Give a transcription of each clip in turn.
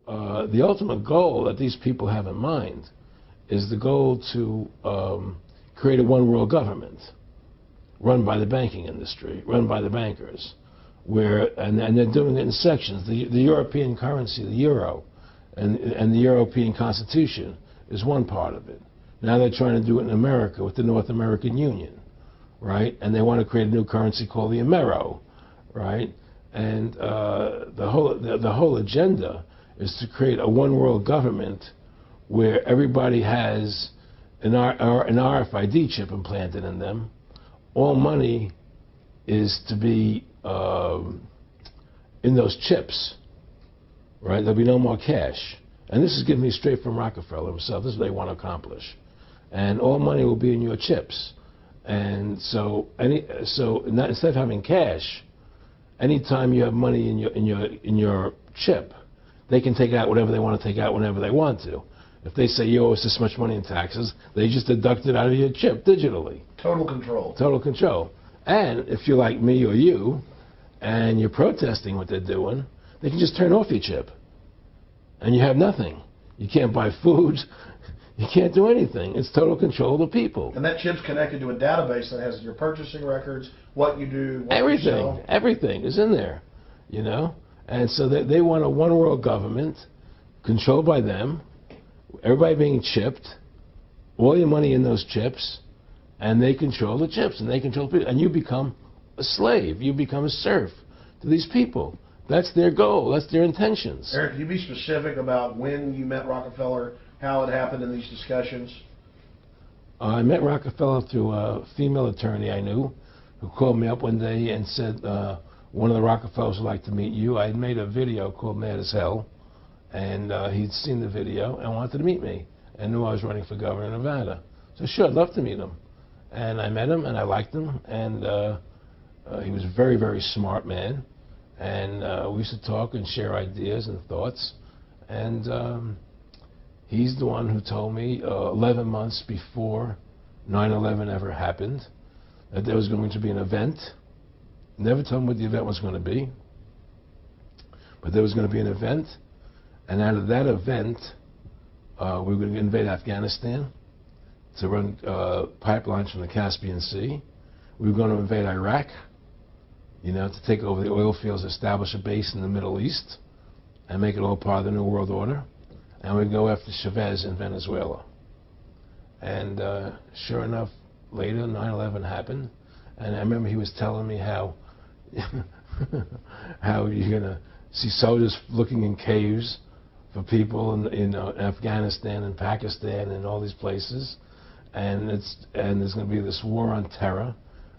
the ultimate goal that these people have in mind is the goal to create a one world government run by the banking industry, run by the bankers, and they're doing it in sections. The European currency, the euro, and the European Constitution is one part of it. Now they're trying to do it in America with the North American Union, right? And they want to create a new currency called the Amero, right? And the whole agenda is to create a one world government where everybody has an RFID chip implanted in them. All money is to be in those chips, right? There'll be no more cash. And this is given me straight from Rockefeller himself. This is what they want to accomplish. And all money will be in your chips. And so instead of having cash, anytime you have money in your chip, they can take out whatever they want to take out whenever they want to. If they say you owe us this much money in taxes, they just deduct it out of your chip digitally. Total control. Total control. And if you're like me or you, and you're protesting what they're doing, they can just turn off your chip. And you have nothing. You can't buy food. You can't do anything. It's total control of the people. And that chip's connected to a database that has your purchasing records, what you do, what everything, you sell. Everything is in there, you know? And so they want a one world government controlled by them, everybody being chipped, all your money in those chips, and they control the chips, and they control people. And you become a slave. You become a serf to these people. That's their goal. That's their intentions. Eric, can you be specific about when you met Rockefeller, how it happened in these discussions? I met Rockefeller through a female attorney I knew who called me up one day and said, one of the Rockefellers would like to meet you. I had made a video called Mad as Hell, and he'd seen the video and wanted to meet me and knew I was running for governor of Nevada. So sure, I'd love to meet him. And I met him, and I liked him, and he was a very, very smart man. And we used to talk and share ideas and thoughts. And he's the one who told me 11 months before 9/11 ever happened that there was going to be an event. Never told me what the event was going to be, but there was going to be an event. And out of that event, we were going to invade Afghanistan to run pipelines from the Caspian Sea. We were going to invade Iraq, you know, to take over the oil fields, establish a base in the Middle East, and make it all part of the New World Order. And we'd go after Chavez in Venezuela. And sure enough, later 9/11 happened. And I remember he was telling me how how you're going to see soldiers looking in caves for people in Afghanistan and Pakistan and all these places. And there's going to be this war on terror,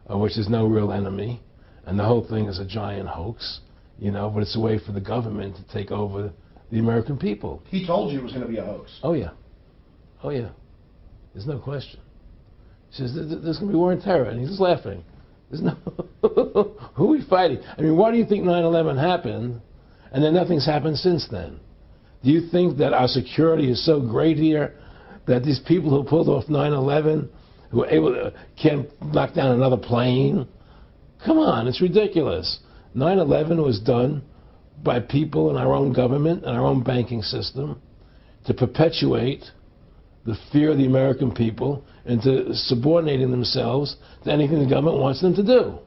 which is no real enemy. And the whole thing is a giant hoax, you know, but it's a way for the government to take over the American people. He told you it was going to be a hoax. Oh, yeah. Oh, yeah. There's no question. He says, there's going to be war on terror. And he's just laughing. There's no... Who are we fighting? I mean, why do you think 9/11 happened and then nothing's happened since then? Do you think that our security is so great here that these people who pulled off 9/11, who were able to, can't knock down another plane? Come on, it's ridiculous. 9/11 was done by people in our own government and our own banking system to perpetuate the fear of the American people into subordinating themselves to anything the government wants them to do.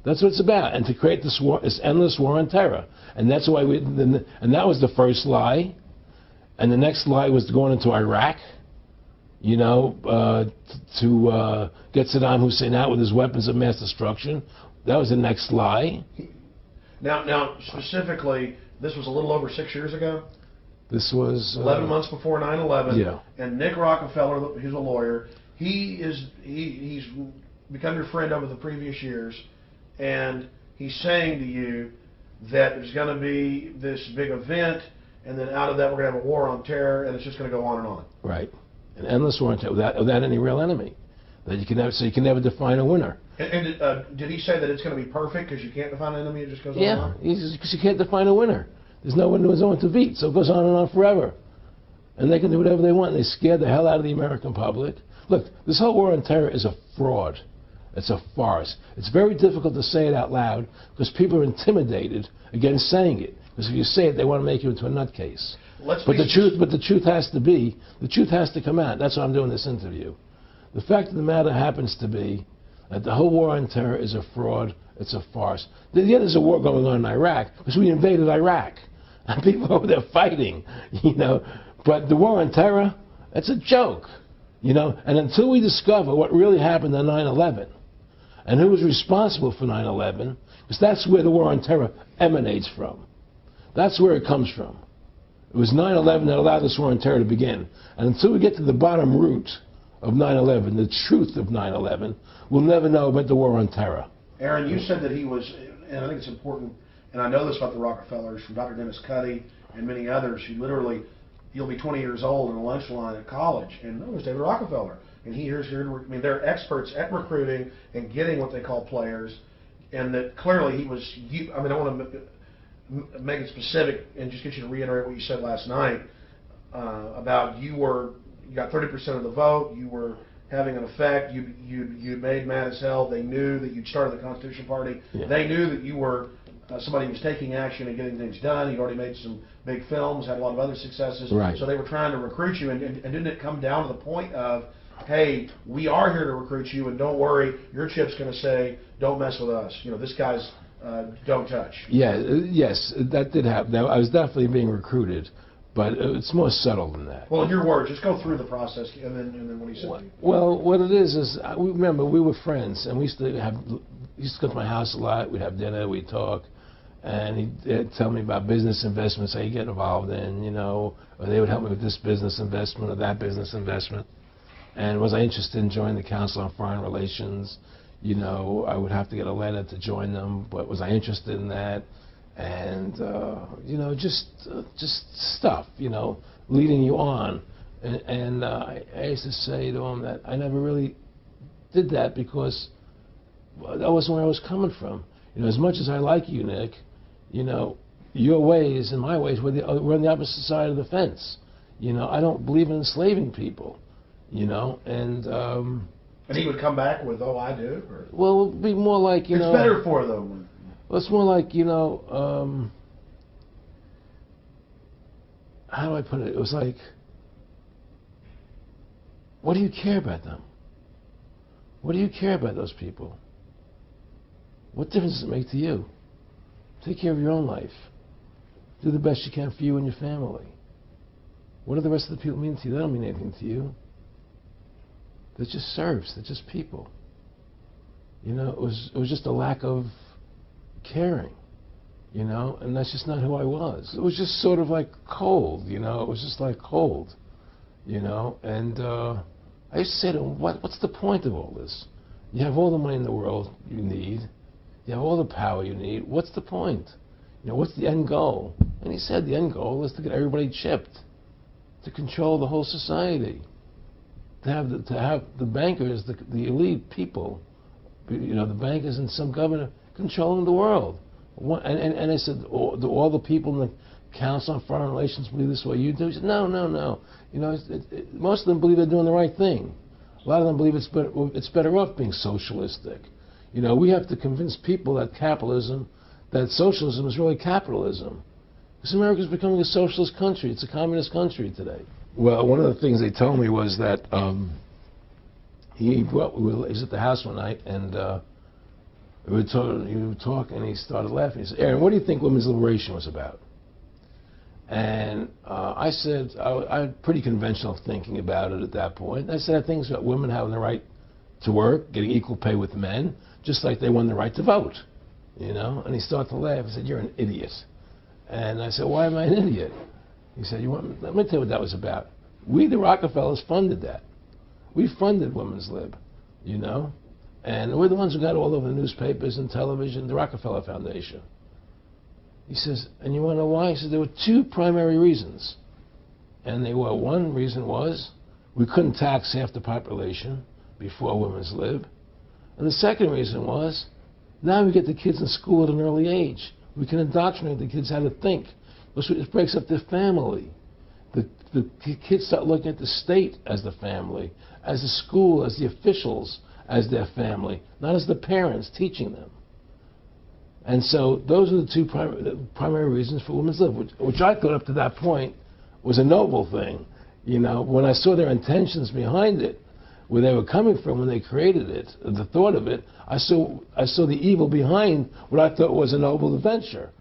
That's what it's about, and to create this war, this endless war on terror. And that's why and that was the first lie. And the next lie was going into Iraq, you know, to get Saddam Hussein out with his weapons of mass destruction. That was the next lie. Now, specifically, this was a little over 6 years ago? This was... 11 months before 9/11. Yeah. And Nick Rockefeller, who's a lawyer, he's become your friend over the previous years, and he's saying to you that there's going to be this big event, and then out of that we're going to have a war on terror, and it's just going to go on and on. Right. An endless war on terror without any real enemy. That you can never, so you can never define a winner. And did he say that it's going to be perfect because you can't define an enemy, it just goes on and on? Yeah, because you can't define a winner. There's no one to beat, so it goes on and on forever. And they can do whatever they want. They scare the hell out of the American public. Look, this whole war on terror is a fraud. It's a farce. It's very difficult to say it out loud because people are intimidated against saying it. Because if you say it, they want to make you into a nutcase. Let's But be the truth has to come out. That's why I'm doing this interview. The fact of the matter happens to be that the whole war on terror is a fraud. It's a farce. Yeah, there's a war going on in Iraq because we invaded Iraq. And people over there fighting, you know. But the war on terror, it's a joke, you know. And until we discover what really happened on 9/11 and who was responsible for 9/11, because that's where the war on terror emanates from. That's where it comes from. It was 9/11 that allowed this war on terror to begin. And until we get to the bottom root of 9/11, the truth of 9/11, we'll never know about the war on terror. Aaron, you said that he was, and I think it's important, and I know this about the Rockefellers from Dr. Dennis Cuddy and many others who literally, you'll be 20 years old in a lunch line at college, and oh, there's David Rockefeller. And here's here. I mean, they're experts at recruiting and getting what they call players, and that clearly he was. I mean, I want to make it specific and just get you to reiterate what you said last night about you got 30% of the vote. You were having an effect. You made mad as hell. They knew that you'd started the Constitution Party. Yeah. They knew that you were somebody who was taking action and getting things done. You'd already made some big films, had a lot of other successes. Right. So they were trying to recruit you. And didn't it come down to the point of, hey, we are here to recruit you, and don't worry, your chip's going to say, don't mess with us. You know, this guy's don't touch. Yeah, yes, that did happen. I was definitely being recruited, but it's more subtle than that. Well, in your words, just go through the process, and then what he said. Well, what it is remember, we were friends, and we used to go to my house a lot. We'd have dinner, we'd talk, and he'd tell me about business investments, how you get involved in, you know, or they would help me with this business investment or that business investment. And was I interested in joining the Council on Foreign Relations? You know, I would have to get a letter to join them, but was I interested in that? And, you know, just stuff, you know, leading you on. And I used to say to him that I never really did that because that wasn't where I was coming from. You know, as much as I like you, Nick, you know, your ways and my ways, we're on the opposite side of the fence. You know, I don't believe in enslaving people, you know, and he would come back with, oh, I do? Or? Well, it would be more like, you know... It's better for them. Well, it's more like, you know, how do I put it? It was like, what do you care about them? What do you care about those people? What difference does it make to you? Take care of your own life. Do the best you can for you and your family. What do the rest of the people mean to you? They don't mean anything to you. They're just serfs. They're just people. You know, it was just a lack of caring, you know, and that's just not who I was. It was just sort of like cold, you know. It was just like cold, you know. And I used to say to him, what's the point of all this? You have all the money in the world you need. You have all the power you need. What's the point? You know, what's the end goal? And he said the end goal is to get everybody chipped, to control the whole society. To have the bankers, the elite people, you know, the bankers and some governor controlling the world. And I said, all the people in the Council on Foreign Relations believe this way you do? He said, no. You know, most of them believe they're doing the right thing. A lot of them believe it's better off being socialistic. You know, we have to convince people that socialism is really capitalism. Because America is becoming a socialist country. It's a communist country today. Well, one of the things they told me was that he was at the house one night, and we were talking, and he started laughing. He said, Aaron, what do you think women's liberation was about? And I said, I had pretty conventional thinking about it at that point. I said, I think it's about women having the right to work, getting equal pay with men, just like they won the right to vote. You know? And he started to laugh. He said, you're an idiot. And I said, why am I an idiot? He said, let me tell you what that was about. We, the Rockefellers, funded that. We funded Women's Lib, you know? And we're the ones who got all over the newspapers and television, the Rockefeller Foundation. He says, and you want to know why? He said, there were two primary reasons. And they were, one reason was we couldn't tax half the population before Women's Lib. And the second reason was, now we get the kids in school at an early age. We can indoctrinate the kids how to think. It breaks up their family. The kids start looking at the state as the family, as the school, as the officials, as their family, not as the parents teaching them. And so those are the two primary reasons for women's lib, which I thought up to that point was a noble thing. You know, when I saw their intentions behind it, where they were coming from when they created it, the thought of it, I saw the evil behind what I thought was a noble adventure.